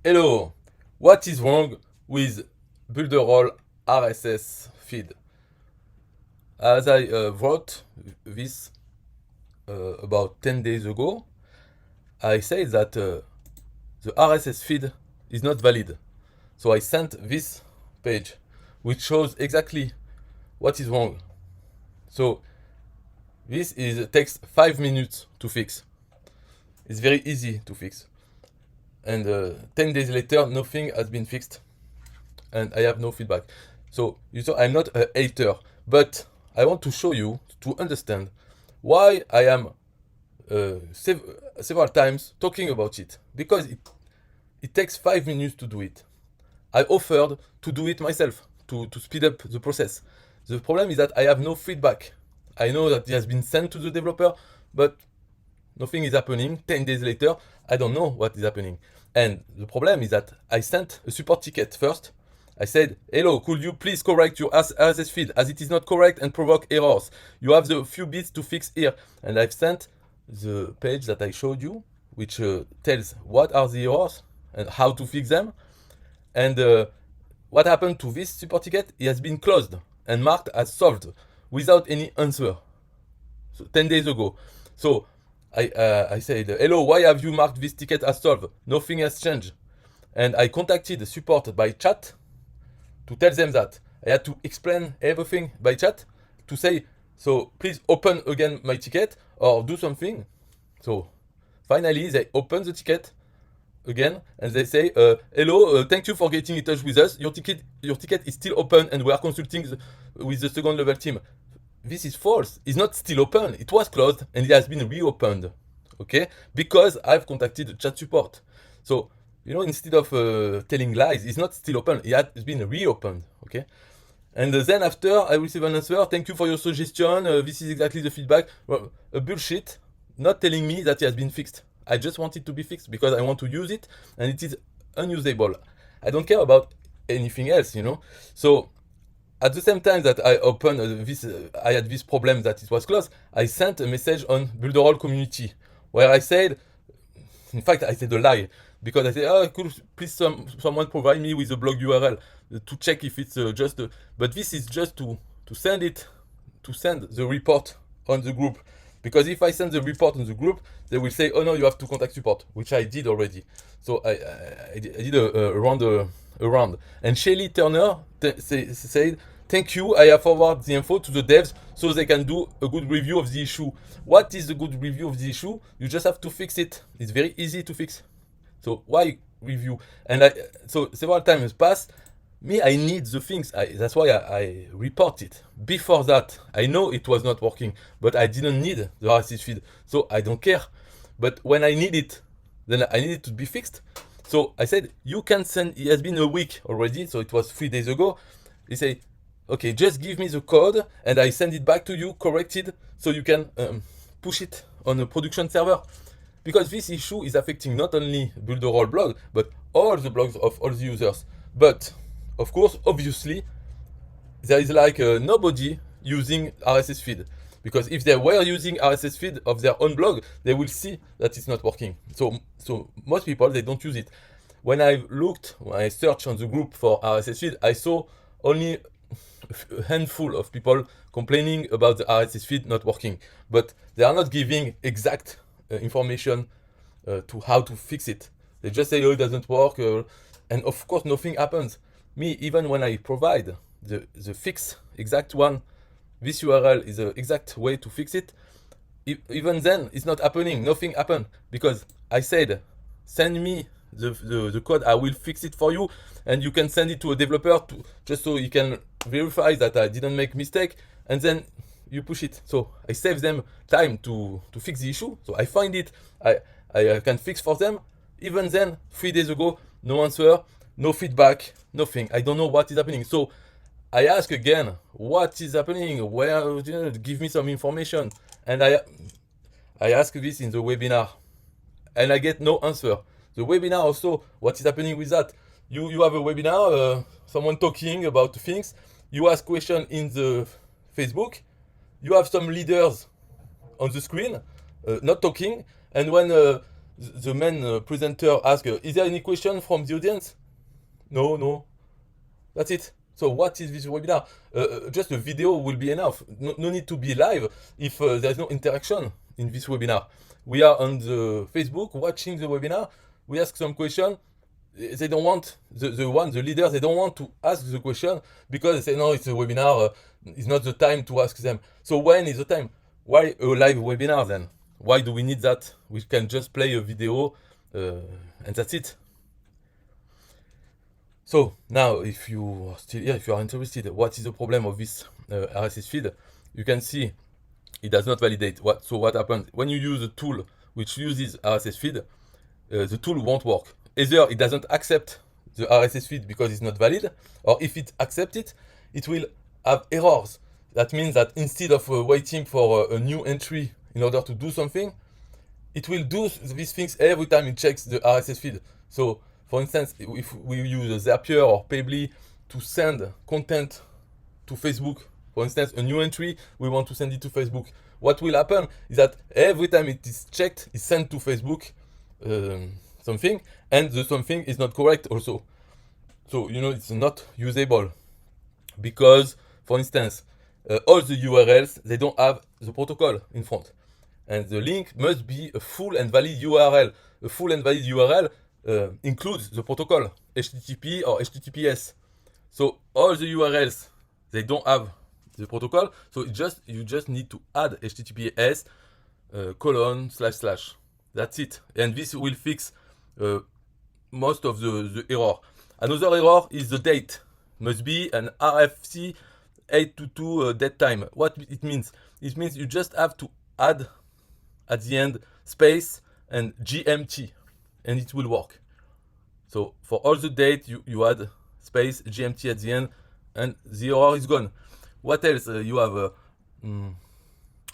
Hello, what is wrong with Builderall RSS Feed? As I wrote this about 10 days ago, I say that the RSS feed is not valid. So I sent this page, which shows exactly what is wrong. So takes 5 minutes to fix. It's very easy to fix. And 10 days later, nothing has been fixed. And I have no feedback. So you know, I'm not a hater, but I want to show you to understand why I am several times talking about it, because it takes 5 minutes to do it. I offered to do it myself to speed up the process. The problem is that I have no feedback. I know that it has been sent to the developer, but nothing is happening. 10 days later, I don't know what is happening. And the problem is that I sent a support ticket first. I said, hello, could you please correct your RSS feed as it is not correct and provoke errors? You have the few bits to fix here. And I've sent the page that I showed you, which tells what are the errors and how to fix them. And what happened to this support ticket? It has been closed and marked as solved without any answer. So 10 days ago. So I said, hello, why have you marked this ticket as solved? Nothing has changed. And I contacted the support by chat to tell them that. I had to explain everything by chat to say, so please open again my ticket or do something. So finally, they open the ticket again and they say, hello, thank you for getting in touch with us. Your ticket is still open and we are consulting with the second level team. This is false. It's not still open. It was closed and it has been reopened. Okay? Because I've contacted chat support. So, instead of telling lies, it's not still open. It has been reopened. Okay? And then after I receive an answer, thank you for your suggestion. This is exactly the feedback. Well, a bullshit, not telling me that it has been fixed. I just want it to be fixed because I want to use it and it is unusable. I don't care about anything else, So, at the same time that I opened I had this problem that it was closed, I sent a message on Builderall community where I said, in fact, I said a lie because I said, oh, could please someone provide me with a blog URL to check if it's but this is just to send the report on the group. Because if I send the report on the group, they will say, oh no, you have to contact support, which I did already. So I did a round. And Shelly Turner said, thank you, I have forwarded the info to the devs so they can do a good review of the issue. What is the good review of the issue? You just have to fix it. It's very easy to fix. So why review? And so several times passed. Me, I need the things. That's why I report it. Before that, I know it was not working, but I didn't need the RSS feed, so I don't care. But when I need it, then I need it to be fixed. So I said, you can send. It has been a week already, so it was 3 days ago. He said, okay, just give me the code, and I send it back to you corrected, so you can push it on a production server. Because this issue is affecting not only Builderall blog, but all the blogs of all the users. But of course, obviously, there is nobody using RSS feed. Because if they were using RSS feed of their own blog, they will see that it's not working. So most people, they don't use it. When I searched on the group for RSS feed, I saw only a handful of people complaining about the RSS feed not working. But they are not giving exact information to how to fix it. They just say, oh, it doesn't work. And of course, nothing happens. Me, even when I provide the fix exact one, this URL is the exact way to fix it, even then it's not happening. Nothing happened because I said, send me the code, I will fix it for you, and you can send it to a developer just so he can verify that I didn't make mistake, and then you push it. So I save them time to fix the issue. So I find it, I can fix for them. Even then, 3 days ago, no answer, no feedback, nothing. I don't know what is happening. So I ask again, what is happening? Where, give me some information. And I ask this in the webinar, and I get no answer. The webinar also, what is happening with that? You have a webinar, someone talking about things. You ask question in the Facebook. You have some leaders on the screen, not talking. And when the main presenter asks, is there any question from the audience? No, no. That's it. So what is this webinar? Just a video will be enough. No need to be live if there's no interaction in this webinar. We are on the Facebook watching the webinar. We ask some question. They don't want, the leaders, they don't want to ask the question because they say, no, it's a webinar. It's not the time to ask them. So when is the time? Why a live webinar then? Why do we need that? We can just play a video and that's it. So now, if you are still here, if you are interested, what is the problem of this RSS feed? You can see it does not validate. So what happens when you use a tool which uses RSS feed? The tool won't work. Either it doesn't accept the RSS feed because it's not valid, or if it accepts it, it will have errors. That means that instead of waiting for a new entry in order to do something, it will do these things every time it checks the RSS feed. So, for instance, if we use Zapier or Pabbly to send content to Facebook, for instance, a new entry, we want to send it to Facebook. What will happen is that every time it is checked, it's sent to Facebook something, and the something is not correct also. So, it's not usable because, for instance, all the URLs, they don't have the protocol in front. And the link must be a full and valid URL. A full and valid URL includes the protocol, HTTP or HTTPS. So all the URLs, they don't have the protocol. So you just need to add HTTPS : // That's it. And this will fix most of the error. Another error is the date. Must be an RFC 822 date time. What it means? It means you just have to add at the end space and GMT and it will work. So for all the date you add space GMT at the end and the error is gone. What else you have?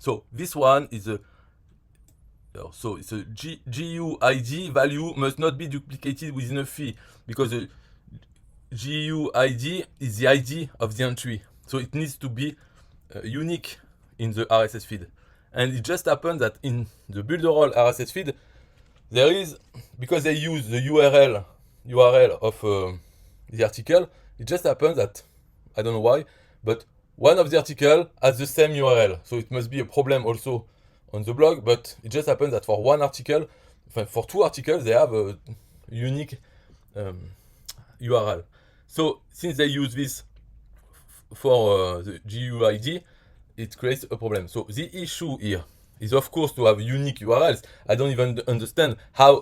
So this one is so it's a GUID value must not be duplicated within a fee because the GUID is the ID of the entry. So it needs to be unique in the RSS feed. And it just happens that in the Builderall RSS feed, there is, because they use the URL of the article, it just happens that, I don't know why, but one of the article has the same URL. So it must be a problem also on the blog, but it just happens that for one article, for two articles, they have a unique URL. So since they use this for the GUID, it creates a problem. So the issue here is, of course, to have unique URLs. I don't even understand how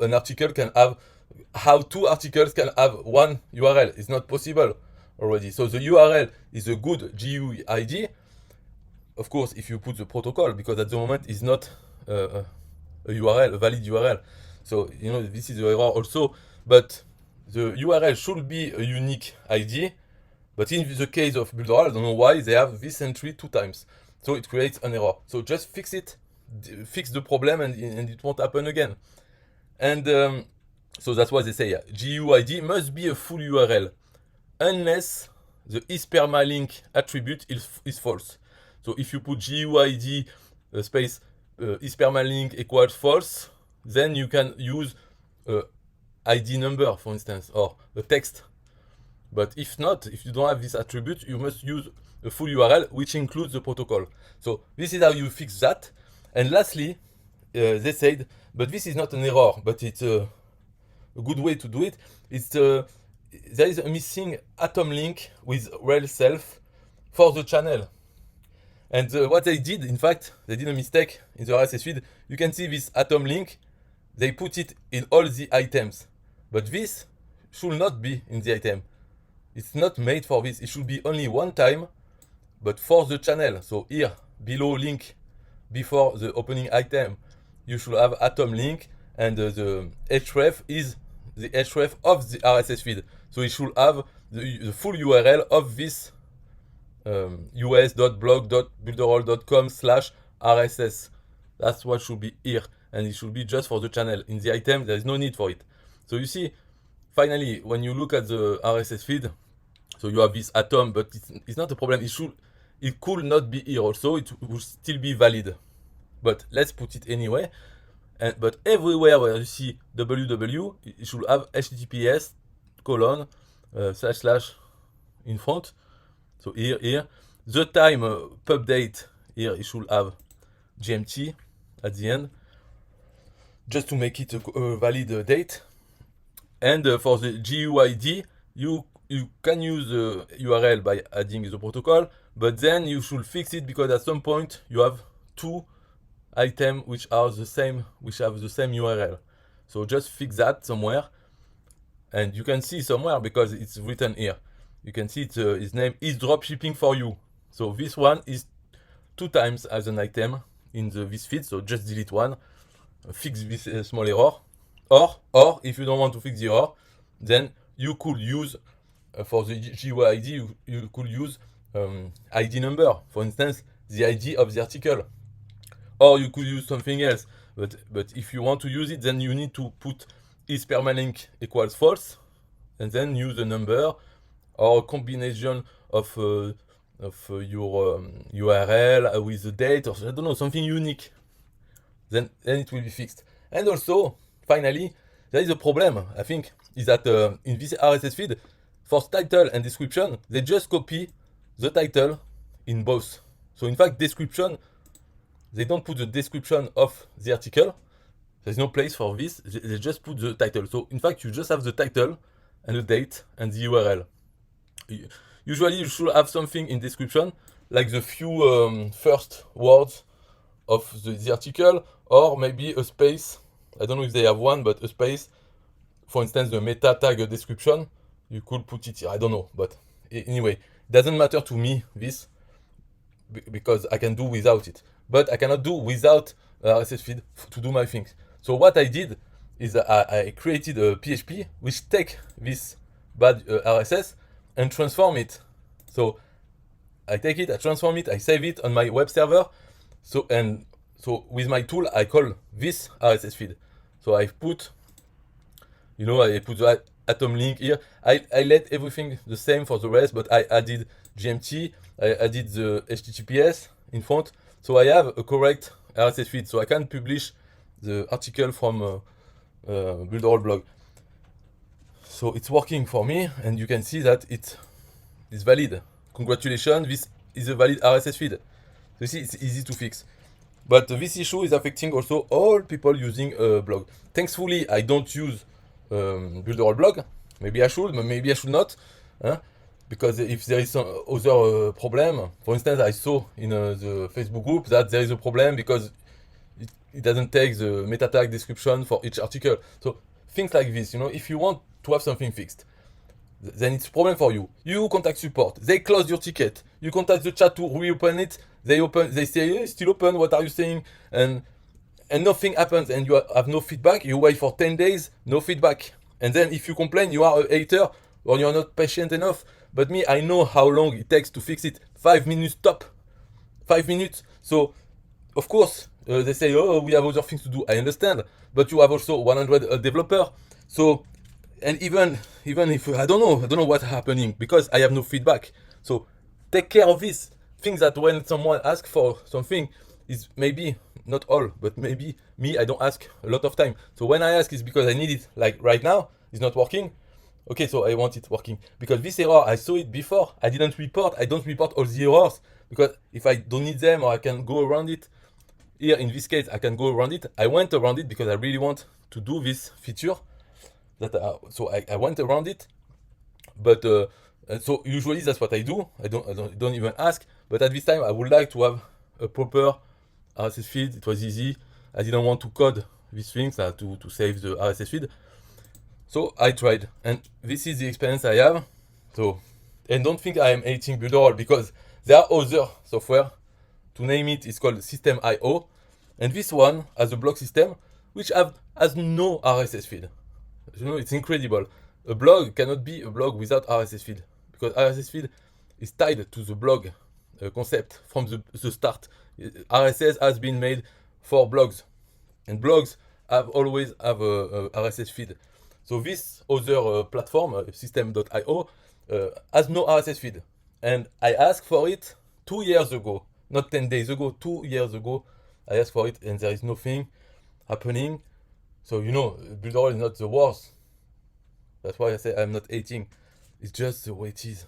how two articles can have one URL. It's not possible already. So the URL is a good GUID. Of course, if you put the protocol, because at the moment it's not a URL, a valid URL. So, this is the error also. But the URL should be a unique ID. But in the case of Builderall, I don't know why they have this entry 2 times. So it creates an error. So just fix it, fix the problem, and it won't happen again. And so that's why they say GUID must be a full URL unless the isPermalink attribute is false. So if you put GUID space isPermalink equals false, then you can use ID number, for instance, or a text. But if not, if you don't have this attribute, you must use a full URL, which includes the protocol. So this is how you fix that. And lastly, they said, but this is not an error, but it's a good way to do it. It's there is a missing atom link with rel self for the channel. And what they did, in fact, they did a mistake in the RSS feed. You can see this atom link. They put it in all the items. But this should not be in the item. It's not made for this. It should be only one time, but for the channel. So here, below link, before the opening item, you should have atom link, and the href is the href of the RSS feed. So it should have the full URL of this us.blog.builderall.com/RSS. That's what should be here, and it should be just for the channel. In the item, there is no need for it. So you see, finally, when you look at the RSS feed, so you have this atom, but it's not a problem. It could not be here also. It will still be valid. But let's put it anyway. But everywhere where you see www, it should have https colon / in front. So here. The time pub date, here it should have GMT at the end, just to make it a valid date. And for the GUID, you can use the URL by adding the protocol, but then you should fix it because at some point you have two items which have the same URL. So just fix that somewhere, and you can see somewhere because it's written here. You can see his name is dropshipping for you. So this one is 2 times as an item in this feed. So just delete one, fix this small error. Or if you don't want to fix the error, then you could use for the GUID, you could use ID number, for instance, the ID of the article. Or you could use something else. But if you want to use it, then you need to put is permalink equals false, and then use a number or a combination of your URL with the date, or I don't know, something unique. Then it will be fixed. And also, finally, there is a problem, I think, is that in this RSS feed, for title and description, they just copy the title in both. So in fact, description, they don't put the description of the article. There's no place for this. They just put the title. So in fact, you just have the title and the date and the URL. Usually, you should have something in description, like the few first words of the article, or maybe a space. I don't know if they have one, but a space. For instance, the meta tag description, you could put it here. I don't know, but anyway, it doesn't matter to me this, because I can do without it. But I cannot do without RSS feed to do my things. So what I did is I created a PHP which take this bad RSS and transform it. So I take it, I transform it, I save it on my web server. So with my tool, I call this RSS feed. So I put, I put the atom link here. I let everything the same for the rest, but I added GMT, I added the HTTPS in front. So I have a correct RSS feed. So I can publish the article from Builderall blog. So it's working for me, and you can see that it's valid. Congratulations, this is a valid RSS feed. So you see, it's easy to fix. But this issue is affecting also all people using a blog. Thankfully, I don't use Builderall blog. Maybe I should, but maybe I should not. Because if there is some other problem, for instance, I saw in the Facebook group that there is a problem because it doesn't take the meta tag description for each article. So things like this, if you want to have something fixed, then it's a problem for you. You contact support, they close your ticket. You contact the chat to reopen it, they say, hey, still open, what are you saying? And nothing happens, and you have no feedback. You wait for 10 days, no feedback. And then if you complain, you are a hater or you're not patient enough. But me, I know how long it takes to fix it. 5 minutes top. 5 minutes. So, of course, they say, oh, we have other things to do. I understand. But you have also 100 developers. So, and even if, I don't know what's happening because I have no feedback. So, take care of this. Things that when someone asks for something is maybe, not all, but maybe me, I don't ask a lot of time. So when I ask, it's because I need it. Like right now, it's not working. Okay, so I want it working. Because this error, I saw it before. I didn't report. I don't report all the errors. Because if I don't need them or I can go around it, here in this case, I can go around it. I went around it because I really want to do this feature. So I went around it. But so usually that's what I do. I don't even ask. But at this time, I would like to have a proper RSS feed. It was easy. I didn't want to code these things to save the RSS feed. So I tried, and this is the experience I have. So, and don't think I am hating Builderall because there are other software. To name it, it's called System.io, and this one has a blog system which has no RSS feed. It's incredible. A blog cannot be a blog without RSS feed because RSS feed is tied to the blog concept from the start. RSS has been made for blogs, and blogs always have a RSS feed. So this other platform, System.io, has no RSS feed. And I asked for it 2 years ago, not 10 days ago, 2 years ago. I asked for it and there is nothing. happening. So Builderall is not the worst. That's why I say I'm not hating. It's just the way it is.